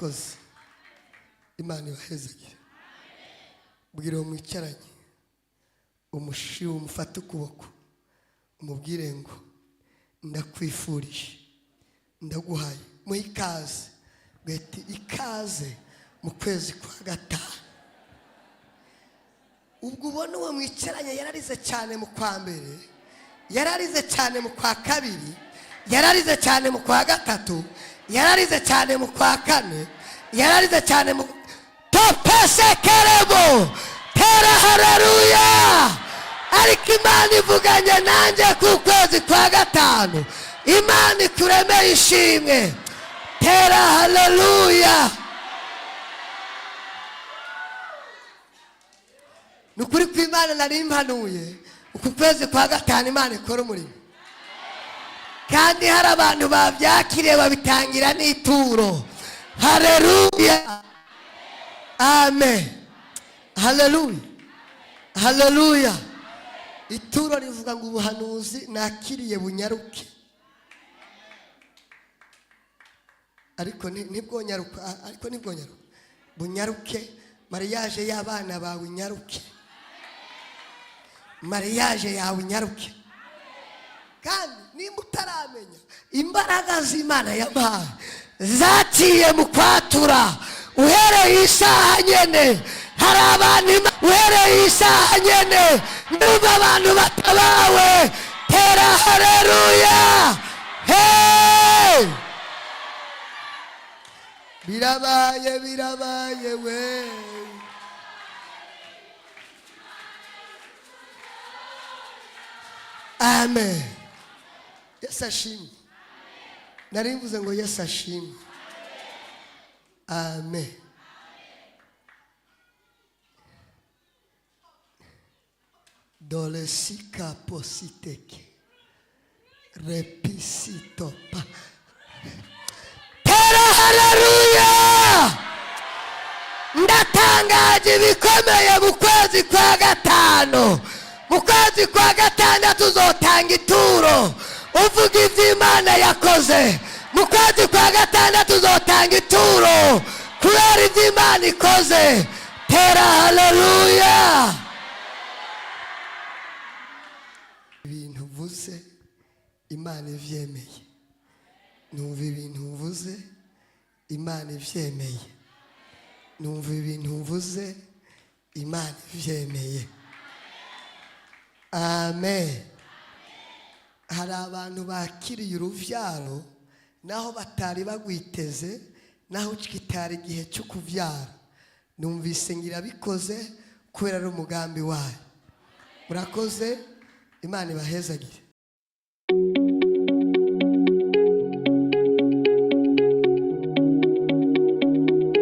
murakoze. Imana ibahezagire. Bwira umwicaranye umushiwe umufate ukuboko umubwire ngo ndakwifurije ndaguhaye mu ikaze bwete ikaze mu kwezi kwa gatanu. Ubwo ubona uwo mwicaranye yararize cyane mu kwa mbere, yararize cyane mu kwa kabiri, yararize cyane mu kwa gatatu, yararize cyane mu kwa kane, yararize cyane mu topese kerebo tera haleluya. Ariko Imana ivuganye nanjye ku kwezi kwa gatanu, Imana ikuremeye ishimwe. Tera haleluya. Nukuri ku Imana nari mpanuye uku kwezi kwa gatanu Imana ikora umurimo, kandi hari abantu babyakiriye babitangira n'ituro. Haleluya, amen, haleluya, haleluya. Ituro rivuga ngo ubuhanuzi nakiriye bunyaruke, ariko nibwonyaruka, ariko nibwonyaruka bunyaruke. Mariage y'abana bawe inyaruke, mariage yawe inyaruke. Kandi nimba utaramenya imbaraga z'Imana yabaye zaciye mu kwatura uhereye isaha nyene, hari abantu uhereye isaha nyene numva abantu batabawe. Tera haleluya. Hey, birabaye birabaye we. Amen. Yesu ashimwe. Nari mvuze ngo Yesu ashimwe. Amen. Dolesika positeke repisito pa. Tera haleluya. Ndatangaje ibikomeye mu kwezi kwa gatanu. Mu kwezi kwa gatandatu tuzotanga ituro uvuga ivyo Imana yakoze. Mu kwezi kwa gatandatu tuzotanga ituro kubera ivyo Imana ikoze. Tera haleluya. Ibintu uvuze Imana ivyemeye. Numva ibintu uvuze Imana ivyemeye. Numva ibintu uvuze Imana ivyemeye. Amen. Hari abantu bakiriye uruvyaro naho batari bagwiteze, naho kitari igihe cyo kuvyara. Numvise ngira bikoze kubera ari umugambi wayo. Murakoze. Imana ibahezagire.